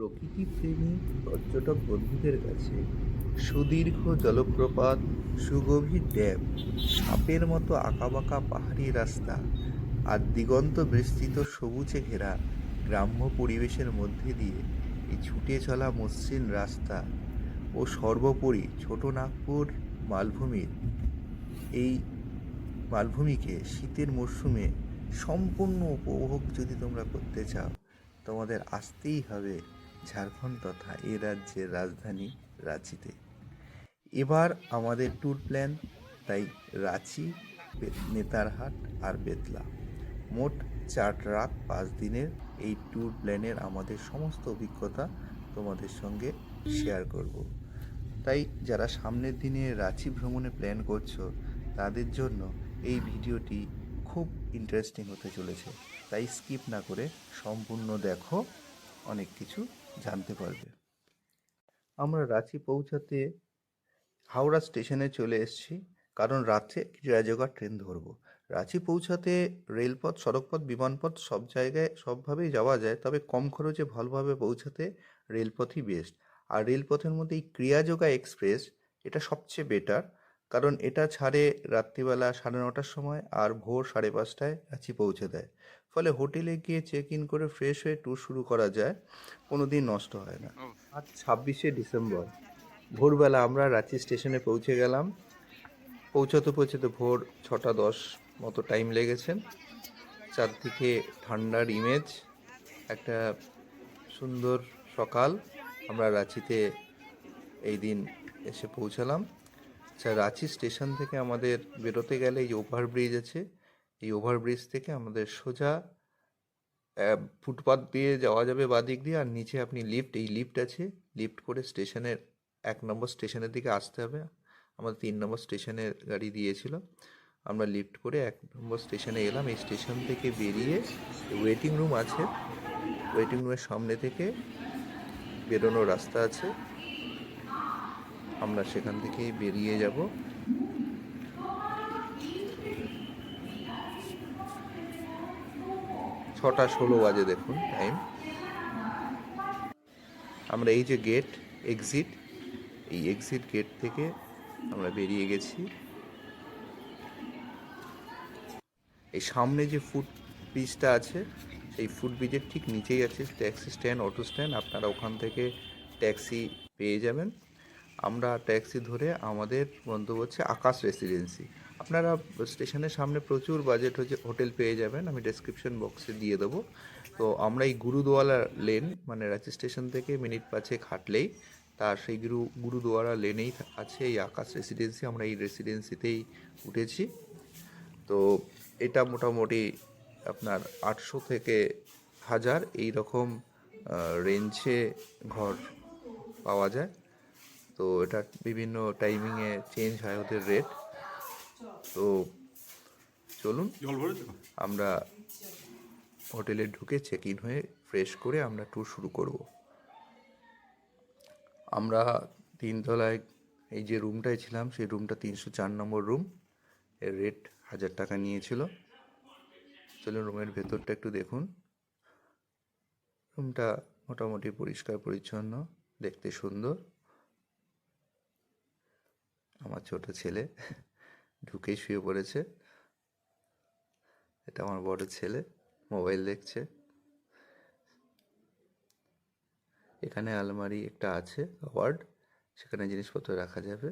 প্রকৃতিপ্রেমী পর্যটক বন্ধুদের কাছে সুদীর্ঘ জলপ্রপাত, সুগভীর ড্যাম, সাপের মতো আঁকাবাঁকা পাহাড়ি রাস্তা আর দিগন্ত বিস্তৃত সবুজে ঘেরা গ্রাম্য পরিবেশের মধ্যে দিয়ে এই ছুটে চলা মসৃণ রাস্তা ও সর্বোপরি ছোটনাগপুর মালভূমির এই মালভূমিকে শীতের মরশুমে সম্পূর্ণ উপভোগ যদি তোমরা করতে চাও, তোমাদের আসতেই হবে ঝাড়খণ্ড তথা এ রাজ্যের রাজধানী রাঁচিতে। এবার আমাদের ট্যুর প্ল্যান তাই রাঁচি, নেতারহাট আর বেতলা, মোট 4 রাত 5 দিনের এই ট্যুর প্ল্যানের আমাদের সমস্ত অভিজ্ঞতা তোমাদের সঙ্গে শেয়ার করব। তাই যারা সামনের দিনে রাঁচি ভ্রমণে প্ল্যান করছো, তাদের জন্য এই ভিডিওটি খুব ইন্টারেস্টিং হতে চলেছে। তাই স্কিপ না করে সম্পূর্ণ দেখো, অনেক কিছু জানতে পারবে। আমরা রাঁচি পৌঁছাতে হাওড়া স্টেশনে চলে এসেছি, কারণ রাত্রে রাজগড় ট্রেন ধরবো। রাঁচি পৌঁছাতে রেলপথ, সড়কপথ, বিমানপথ সব জায়গায় সবভাবেই যাওয়া যায়, তবে কম খরচে ভালোভাবে পৌঁছাতে রেলপথই বেস্ট। আর রেলপথের মধ্যে এই ক্রিয়াযোগা এক্সপ্রেস এটা সবচেয়ে বেটার, কারণ এটা ছাড়ে রাত্রিবেলা 9:30টার সময় আর ভোর 5:30টায় রাঁচি পৌঁছে দেয়। ফলে হোটেলে গিয়ে চেক ইন করে ফ্রেশ হয়ে ট্যুর শুরু করা যায়, কোনো দিন নষ্ট হয় না। আজ 26শে ডিসেম্বর ভোরবেলা আমরা রাঁচি স্টেশনে পৌঁছে গেলাম। পৌঁছাতে ভোর 6:10 মতো টাইম লেগেছে। চারদিকে ঠান্ডার ইমেজ, একটা সুন্দর সকাল। আমরা রাঁচিতে এই দিন এসে পৌঁছালাম। আচ্ছা, রাঁচি স্টেশন থেকে আমাদের বেরোতে গেলে এই ওভারব্রিজ আছে, এই ওভারব্রিজ থেকে আমাদের সোজা ফুটপাথ দিয়ে যাওয়া যাবে বাদিক দিয়ে, আর নিচে আপনি এই লিফট আছে, লিফট করে স্টেশনের 1 নম্বর স্টেশনের দিকে আসতে হবে। আমাদের 3 নম্বর স্টেশনের গাড়ি দিয়েছিল, আমরা লিফট করে 1 নম্বর স্টেশনে এলাম। এই স্টেশন থেকে বেরিয়ে ওয়েটিং রুম আছে, ওয়েটিং রুমের সামনে থেকে বেরোনোর রাস্তা আছে, আমরা সেখান থেকেই বেরিয়ে যাব। 6:16 বাজে দেখুন টাইম। আমরা এই যে গেট এক্সিট, এই এক্সিট গেট থেকে আমরা বেরিয়ে গেছি। এই সামনে যে ফুট ব্রিজটা আছে, সেই ফুট ব্রিজের ঠিক নিচেই আছে ট্যাক্সি স্ট্যান্ড, অটো স্ট্যান্ড। আপনারা ওখান থেকে ট্যাক্সি পেয়ে যাবেন। আমরা ট্যাক্সি ধরে আমাদের গন্তব্য হচ্ছে আকাশ রেসিডেন্সি। আপনারা স্টেশনের সামনে প্রচুর বাজেট হোটেল পেয়ে যাবেন, আমি ডেসক্রিপশন বক্সে দিয়ে দেবো। তো আমরা এই গুরুদুয়ারা লেন, মানে রাঁচি স্টেশন থেকে মিনিট 5 হাঁটলেই তার সেই গুরুদুয়ারা লেনেই আছে এই আকাশ রেসিডেন্সি। আমরা এই রেসিডেন্সিতেই উঠেছি। তো এটা মোটামুটি আপনার 800 থেকে 1000 এই রকম রেঞ্জে ঘর পাওয়া যায়। তো এটা বিভিন্ন টাইমিংয়ে চেঞ্জ হয় ওদের রেট। তো চলুন আমরা হোটেলে ঢুকে চেক ইন হয়ে ফ্রেশ করে আমরা ট্যুর শুরু করব। আমরা 3 তলায় এই যে রুমটায় ছিলাম, সেই রুমটা 304 নম্বর রুম। এর রেট 1000 টাকা নিয়েছিল। চলুন রুমের ভেতরটা একটু দেখুন। রুমটা মোটামুটি পরিষ্কার পরিচ্ছন্ন, দেখতে সুন্দর। আমার ছোট ছেলে ঢুকেই শুয়ে পড়েছে, এটা আমার বড় ছেলে, মোবাইল দেখছে। এখানে আলমারি একটা আছে, ওয়ার্ড, সেখানে জিনিসপত্র রাখা যাবে।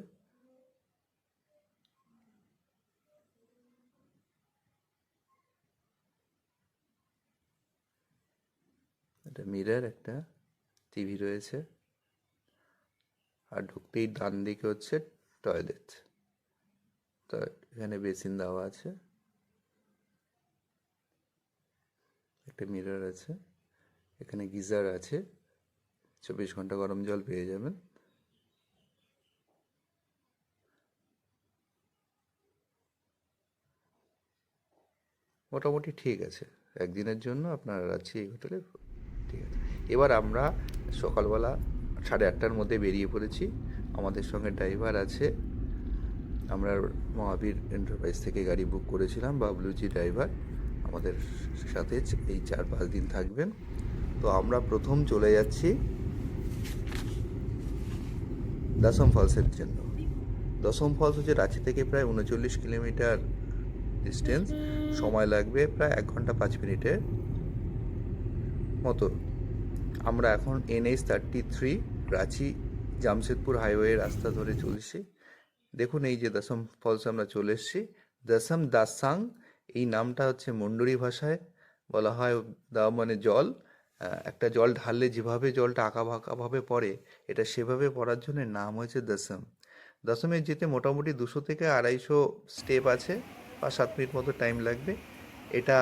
একটা মিরর, একটা টিভি রয়েছে। আর ঢুকতেই ডান দিকে হচ্ছে টয়লেট। তো এখানে বেসিন দেওয়া আছে, একটা মিরর আছে, এখানে গিজার আছে, 24 ঘন্টা গরম জল পেয়ে যাবেন। মোটামুটি ঠিক আছে, একদিনের জন্য আপনারা রাঁচি এই হোটেলে ঠিক আছে। এবার আমরা সকালবেলা 8:30টার মধ্যে বেরিয়ে পড়েছি। আমাদের সঙ্গে ড্রাইভার আছে, আমরা মহাবীর এন্টারপ্রাইজ থেকে গাড়ি বুক করেছিলাম। বাবলুজি ড্রাইভার আমাদের সাথে এই 4-5 দিন থাকবেন। তো আমরা প্রথম চলে যাচ্ছি দশম ফলসের জন্য। দশম ফলস হচ্ছে রাঁচি থেকে প্রায় 39 কিলোমিটার ডিস্টেন্স, সময় লাগবে প্রায় 1 ঘন্টা 5 মিনিটের মতো। আমরা এখন NH-33 রাঁচি জামশেদপুর হাইওয়ে রাস্তা ধরে চলছি। দেখুন এই যে দশম ফলস আমরা চলে এসেছি। দশম দাসাং, এই নামটা হচ্ছে মুন্ডুরি ভাষায় বলা হয় দা মানে জল। একটা জল ঢাললে যেভাবে জলটা আঁকা বাঁকাভাবে পড়ে, এটা সেভাবে পড়ার জন্য নাম হয়েছে দশম। দশমে যেতে মোটামুটি 200 থেকে 250 স্টেপ আছে, 5-7 মিনিট মতো টাইম লাগবে। এটা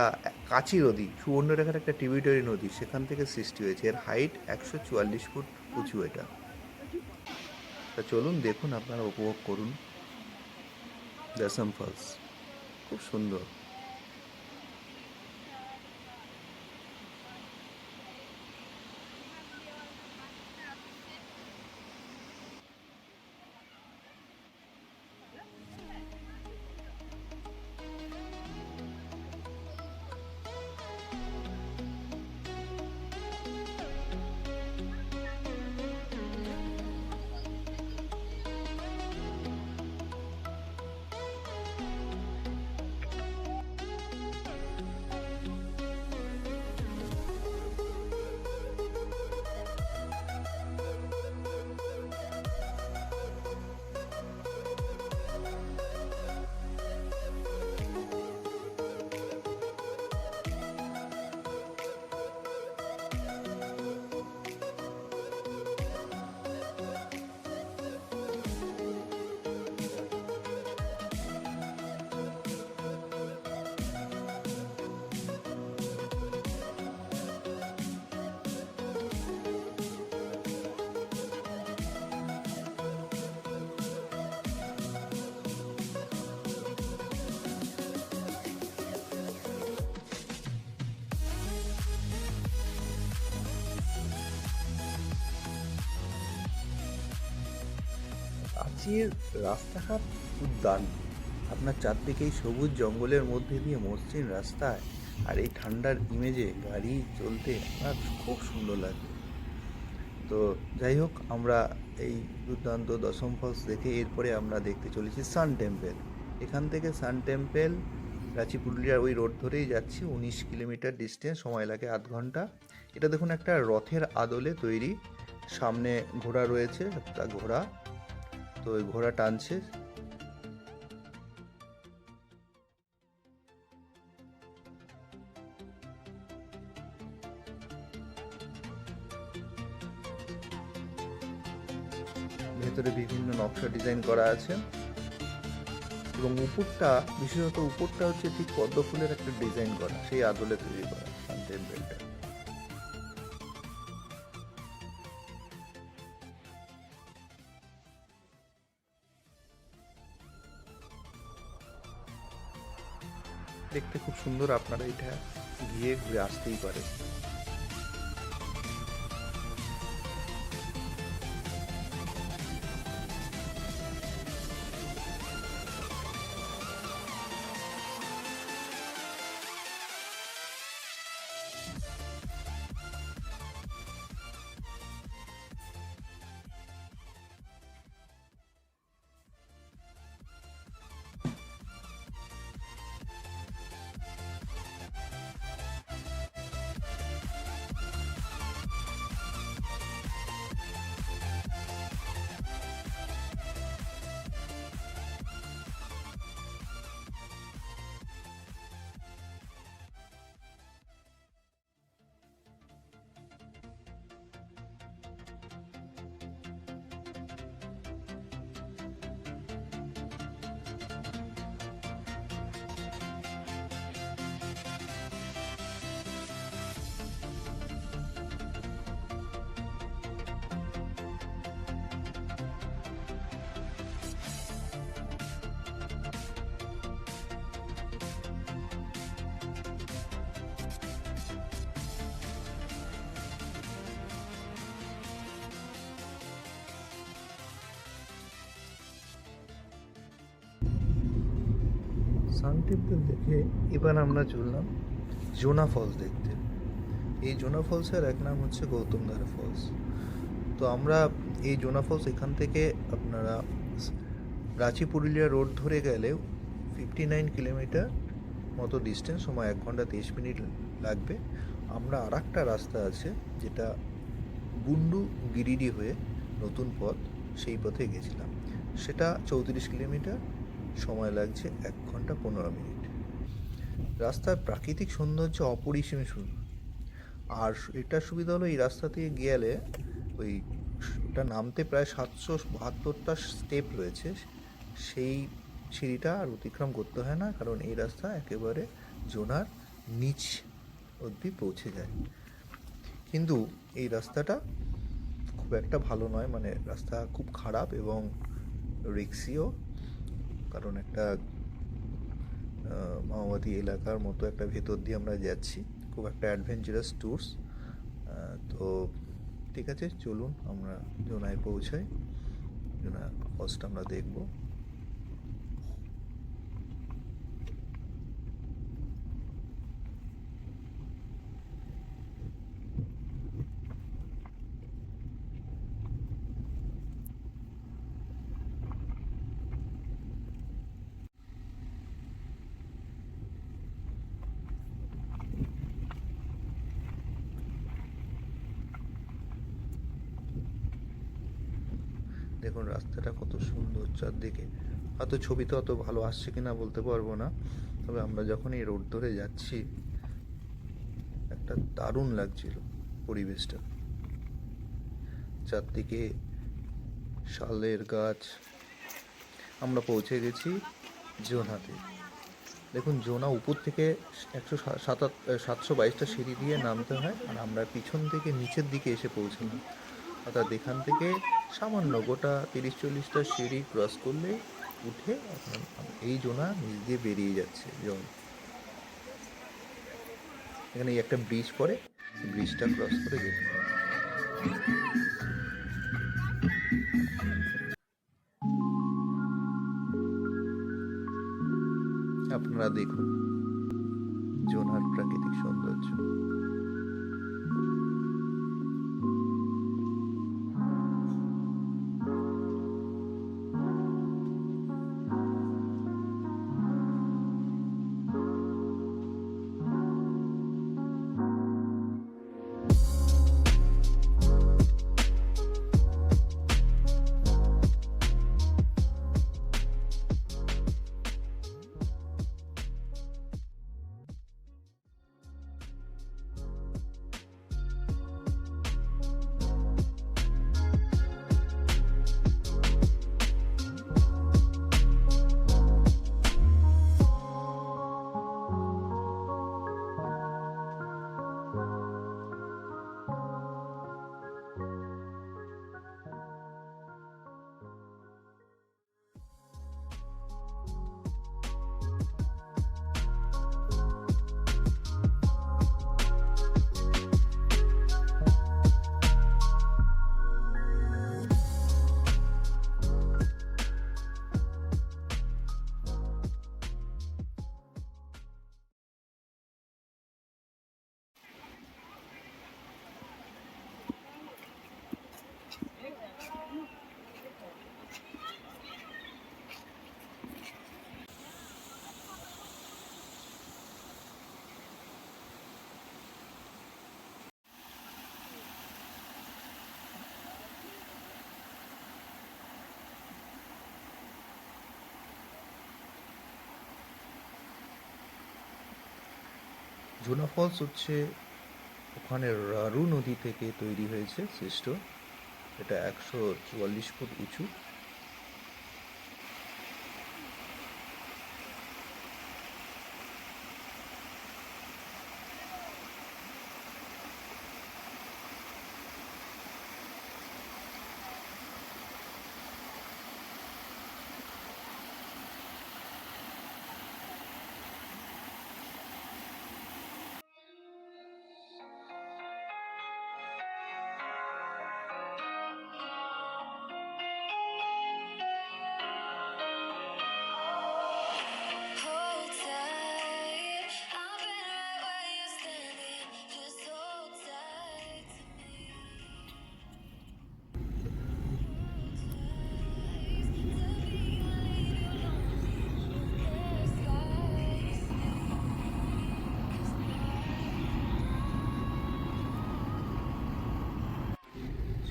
কাঁচি নদী, সুবর্ণরেখার একটা ট্রিবিউটারি নদী, সেখান থেকে সৃষ্টি হয়েছে। এর হাইট 144 ফুট উঁচু এটা। তা চলুন দেখুন, আপনারা উপভোগ করুন দশম ফলস, খুব সুন্দর। রাঁচির রাস্তাঘাট উদ্যান, আপনার চারদিকেই সবুজ জঙ্গলের মধ্যে দিয়ে মসৃণ রাস্তায় আর এই ঠান্ডার ইমেজে গাড়ি চলতে আপনার খুব সুন্দর লাগবে। তো যাই হোক, আমরা এই দুর্দান্ত দশম ফলস দেখে এরপরে আমরা দেখতে চলেছি সান টেম্পল। এখান থেকে সান টেম্পল রাঁচি পুরুলিয়ার ওই রোড ধরেই যাচ্ছি, 19 কিলোমিটার ডিস্টেন্স, সময় লাগে 8 ঘন্টা। এটা দেখুন একটা রথের আদলে তৈরি, সামনে ঘোড়া রয়েছে, একটা ঘোড়া, তো ওই ঘোড়া টানছে। ভেতরে বিভিন্ন নকশা ডিজাইন করা আছে এবং উপরটা, বিশেষত উপরটা হচ্ছে ঠিক পদ্ম ফুলের একটা ডিজাইন করা, সেই আদলে তৈরি করা সান টেম্পলটা। দেখতে খুব সুন্দর, আপনারা এটা গিয়ে ঘুরে আসতেই পারেন। সান টেম্পল দেখে এবার আমরা চললাম জোনা ফলস দেখতে। এই জোনা ফলসের এক নাম হচ্ছে গৌতমধারা ফলস। তো আমরা এই জোনা ফলস এখান থেকে আপনারা রাঁচি পুরুলিয়া রোড ধরে গেলে 59 কিলোমিটার মতো ডিস্টেন্স, সময় 1 ঘন্টা 23 মিনিট লাগবে। আমরা আর একটা রাস্তা আছে যেটা বুন্ডু গিরিডি হয়ে নতুন পথ, সেই পথে গেছিলাম। সেটা 34 কিলোমিটার, সময় লাগছে 1 ঘন্টা 15 মিনিট। রাস্তার প্রাকৃতিক সৌন্দর্য অপরিসীম সুন্দর। আর এটার সুবিধা হলো এই রাস্তা দিয়ে গেলে ওই ওটা নামতে প্রায় 772টা স্টেপ রয়েছে, সেই সিঁড়িটা আর অতিক্রম করতে হয় না, কারণ এই রাস্তা একেবারে জোনার নিচ অবধি পৌঁছে যায়। কিন্তু এই রাস্তাটা খুব একটা ভালো নয়, মানে রাস্তা খুব খারাপ এবং রিক্সিও, কারণ একটা মাওবাদী এলাকার মতো একটা ভেতর দিয়ে আমরা যাচ্ছি, খুব একটা অ্যাডভেঞ্চারাস ট্যুরস। তো ঠিক আছে, চলুন আমরা জোনায় পৌঁছাই, জোনা ফলসটা আমরা দেখব। দেখুন রাস্তাটা কত সুন্দর চারদিকে। হয়তো ছবিতে অত ভালো আসছে কিনা বলতে পারবো না, তবে আমরা যখন এই রোড ধরে যাচ্ছি একটা দারুণ লাগছিল পরিবেশটা। চারদিকে শালের গাছ। আমরা পৌঁছে গেছি জোনাতে। দেখুন জোনা উপর থেকে 722টা সিঁড়ি দিয়ে নামতে হয়, আর আমরা পিছন থেকে নিচের দিকে এসে পৌঁছলাম। অর্থাৎ এখান থেকে সামান্য গোটা 30-40টা সিঁড়ি ক্রস করলে উঠে আপনার এই জোনা নিচ দিয়ে বেরিয়ে যাচ্ছে জল। এখানে একটা ব্রিজ পড়ে, ব্রিজটা ক্রস করে যেতে হয়। আপনারা দেখুন জোনার প্রাকৃতিক সৌন্দর্য। জোনা ফলস হচ্ছে ওখানে রারু নদী থেকে তৈরি হয়েছে, সৃষ্ট। এটা 144 ফুট উঁচু।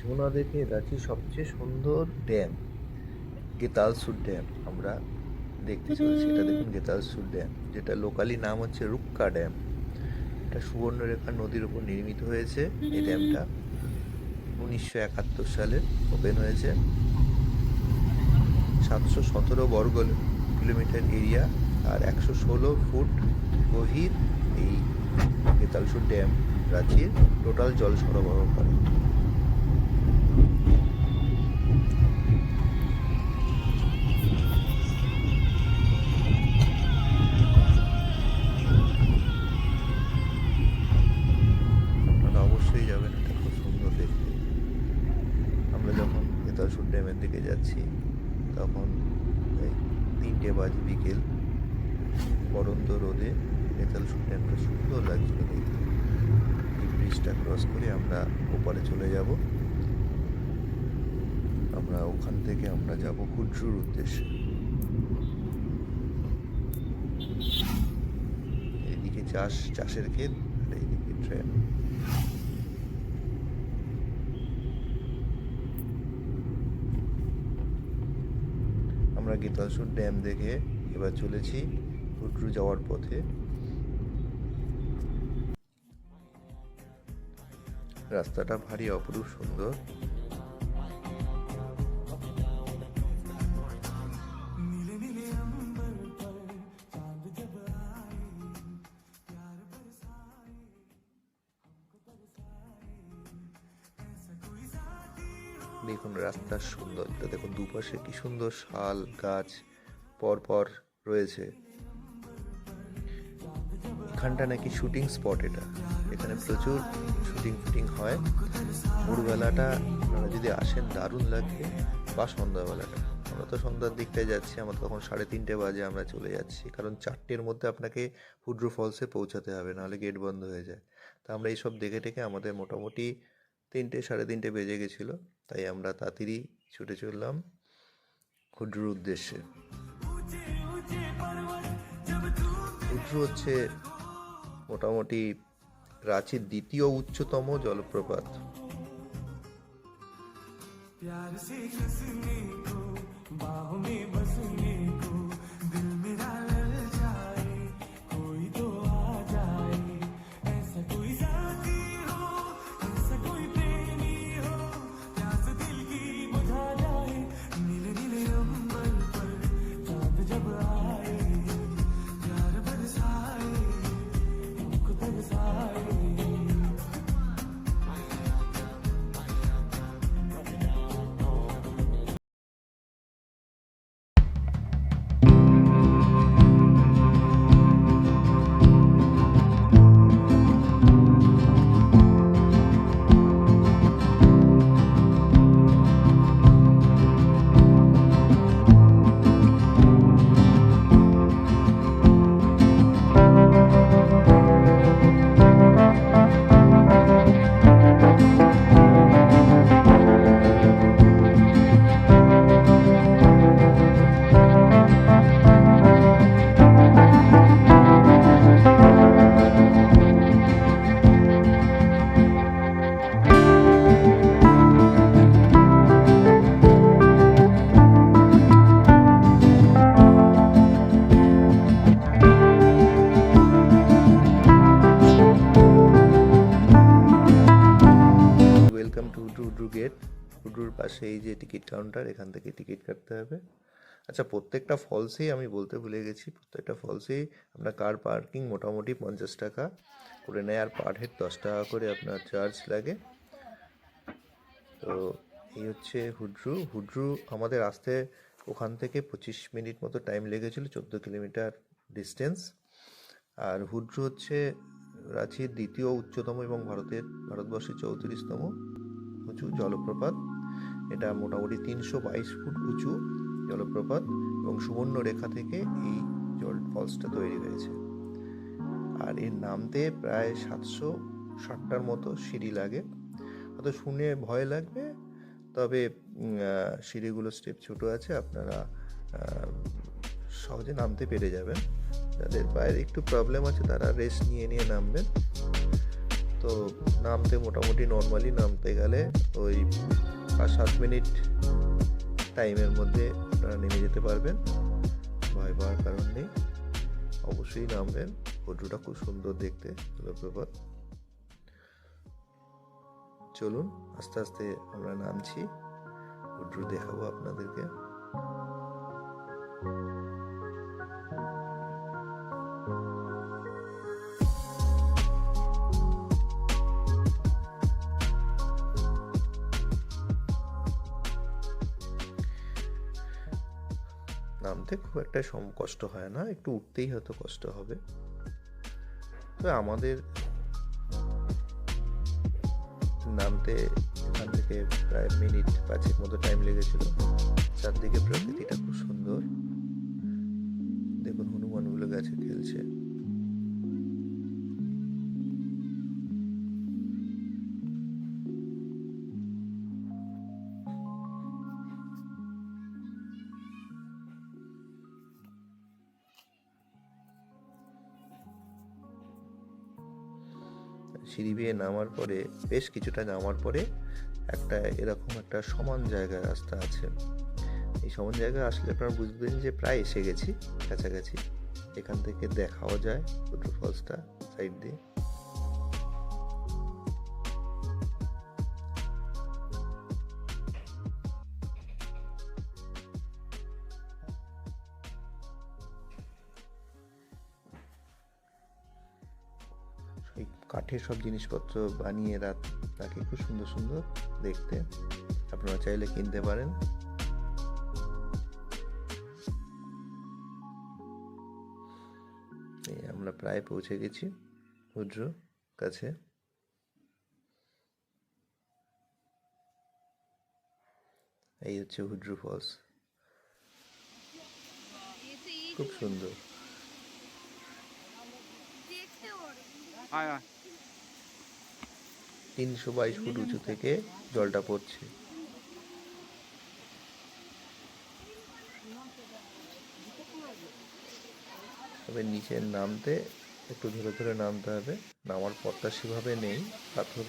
যমুনা দেখে রাঁচির সবচেয়ে সুন্দর ড্যাম গেতালসুর ড্যাম আমরা দেখতে চলেছি। এটা দেখুন গেতালসুর ড্যাম, যেটা লোকালি নাম হচ্ছে রুক্কা ড্যাম। এটা সুবর্ণরেখা নদীর উপর নির্মিত হয়েছে। এই ড্যামটা 1971 সালে ওপেন হয়েছে। 717 বর্গ কিলোমিটার এরিয়া আর 116 ফুট গভীর এই গেতালসুর ড্যাম রাঁচির টোটাল জল সরবরাহ করে। আপনারা অবশ্যই যাবেন, এটা খুব সুন্দর দেখতে। আমরা যখন গেতালসুর ড্যামের দিকে যাচ্ছি তখন এই 3টে বাজে বিকেল, পড়ন্ত রোদে গেতালসুর ড্যামটা সুন্দর লাগছিল দেখতে। এই ব্রিজটা ক্রস করে আমরা ওপারে চলে যাব। আমরা ওখান থেকে আমরা যাব হুড্রুর উদ্দেশ্যে। এইদিকে চাষের ক্ষেত আর এইদিকে ট্রেন। আমরা গেতালসুর ড্যাম দেখে এবার চলেছি হুড্রু যাওয়ার পথে। রাস্তাটা ভারী অপরূপ সুন্দর। দেখুন রাস্তার সৌন্দর্য দেখুন, দুপাশে কি সুন্দর শাল গাছ পরপর রয়েছে। এখানটা নাকি শুটিং স্পট, এখানে প্রচুর শুটিং হয়। ভোরবেলাটা আপনারা যদি আসেন দারুণ লাগবে, বা সন্ধ্যাবেলাটা। আমরা তো সন্ধ্যার দিকটায় যাচ্ছি, আমার তখন 3:30 বাজে আমরা চলে যাচ্ছি, কারণ 4টের মধ্যে আপনাকে হুড্রু ফলসে পৌঁছাতে হবে, নাহলে গেট বন্ধ হয়ে যায়। তা আমরা এইসব দেখে টেকে আমাদের মোটামুটি 3:30 বেজে গেছিলো, তাই আমরা তাড়াতাড়ি ছুটে চললাম হুড্রুর উদ্দেশ্যে। হুড্রু হচ্ছে মোটামুটি রাঁচির দ্বিতীয় উচ্চতম জলপ্রপাত। হুড্রু গেট, হুড্রুর পাশে এই যে টিকিট কাউন্টার, এখান থেকে টিকিট কাটতে হবে। আচ্ছা, প্রত্যেকটা ফলসেই আমি বলতে ভুলে গেছি, প্রত্যেকটা ফলসেই আপনার কার পার্কিং মোটামুটি 50 টাকা করে নেয়, আর পার হেড 10 টাকা করে আপনার চার্জ লাগে। তো এই হচ্ছে হুড্রু আমাদের আসতে ওখান থেকে 25 মিনিট মতো টাইম লেগেছিল, 14 কিলোমিটার ডিস্টেন্স। আর হুড্রু হচ্ছে রাঁচির দ্বিতীয় উচ্চতম এবং ভারতবর্ষের 34তম উঁচু জলপ্রপাত। এটা মোটামুটি 322 ফুট উঁচু জলপ্রপাত এবং সুবর্ণরেখা থেকে এই ফলসটা তৈরি হয়েছে। আর এর নামতে প্রায় 760টার মতো সিঁড়ি লাগে। হয়তো শুনে ভয় লাগবে, তবে সিঁড়িগুলো স্টেপ ছোট আছে, আপনারা সহজে নামতে পেরে যাবেন। যাদের পায়ের একটু প্রবলেম আছে তারা রেস্ট নিয়ে নামবেন। তো নামতে মোটামুটি নর্মালি নামতে গেলে ওই 5-7 মিনিট টাইমের মধ্যে আপনারা নেমে যেতে পারবেন, ভয় পাওয়ার কারণ নেই, অবশ্যই নামবেন। হুড্রুটা খুব সুন্দর দেখতে জলপ্রপাত। চলুন আস্তে আস্তে আমরা নামছি, হুড্রু দেখাবো আপনাদেরকে। নামতে খুব একটা কষ্ট হয় না, একটু উঠতেই হয়তো কষ্ট হবে। তো আমাদের নামতে এখান থেকে প্রায় মিনিট 5 মতো টাইম লেগেছিল। চারদিকে প্রকৃতিটা খুব সুন্দর, দেখুন হনুমানগুলো গাছে খেলছে। সিঁড়ি বেয়ে নামার পরে বেশ কিছুটা নামার পরে একটা এরকম একটা সমান জায়গায় রাস্তা আছে। এই সমান জায়গায় আসলে আপনারা বুঝবেন যে প্রায় এসে গেছি, কাছাকাছি। এখান থেকে দেখাও যায় হুড্রু ফলসটা সাইড দিয়ে। এই কাঠের সব জিনিসপত্র বানিয়ে রাখে, খুব সুন্দর সুন্দর দেখতে, আপনারা চাইলে কিনতে পারেন। আমরা প্রায় পৌঁছে গেছি হুড্রু কাছে। এই হচ্ছে হুড্রু ফলস, খুব সুন্দর। 322 ফুট উঁচু থেকে জলটা পড়ছে। তবে নিচে নামতে একটু ধরে ধরে নামতে হবে, নামার পথটা সেভাবে নেই, পাথর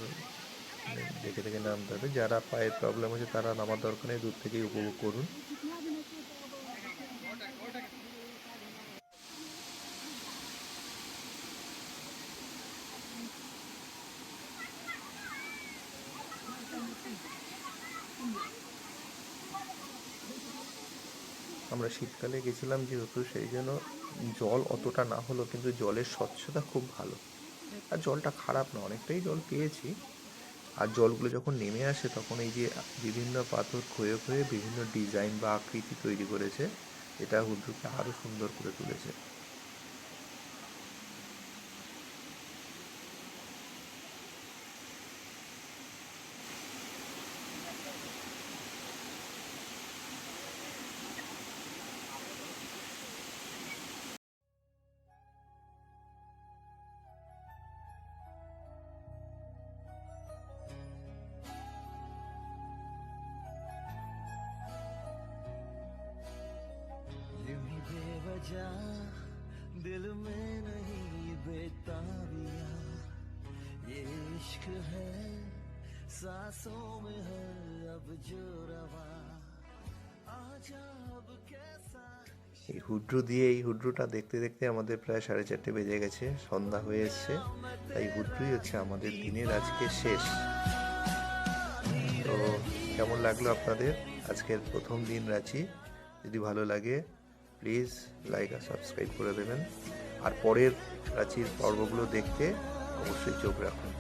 দেখে দেখে নামতে হবে। যারা পায়ের প্রবলেম আছে তারা নামার দরকার নেই, দূর থেকেই উপভোগ করুন। আমরা শীতকালে গেছিলাম যেহেতু, সেই জন্য জল অতটা না হলেও কিন্তু জলের স্বচ্ছতা খুব ভালো, আর জলটা খারাপ না, অনেকটাই জল পেয়েছি। আর জলগুলো যখন নেমে আসে তখন এই যে বিভিন্ন পাথর ক্ষয়ে ক্ষয়ে বিভিন্ন ডিজাইন বা আকৃতি তৈরি করেছে, এটা হুড্রুকে আরও সুন্দর করে তুলেছে। दिल में नहीं बेताबिया, ये इश्क है सांसों में है अब जो रवा, आजा अब कैसा। এই হুড্রুটা দেখতে দেখতে আমাদের প্রায় 4:30 বেজে গেছে, সন্ধ্যা হয়ে এসছে। তাই হুড্রুই হচ্ছে আমাদের দিনের আজকে শেষ। তো কেমন লাগলো আপনাদের আজকের প্রথম দিন রাঁচি? যদি ভালো লাগে প্লিজ লাইক আর সাবস্ক্রাইব করে দেবেন, আর পরের রাঁচির পর্বগুলো দেখতে অবশ্যই চোখ রাখুন।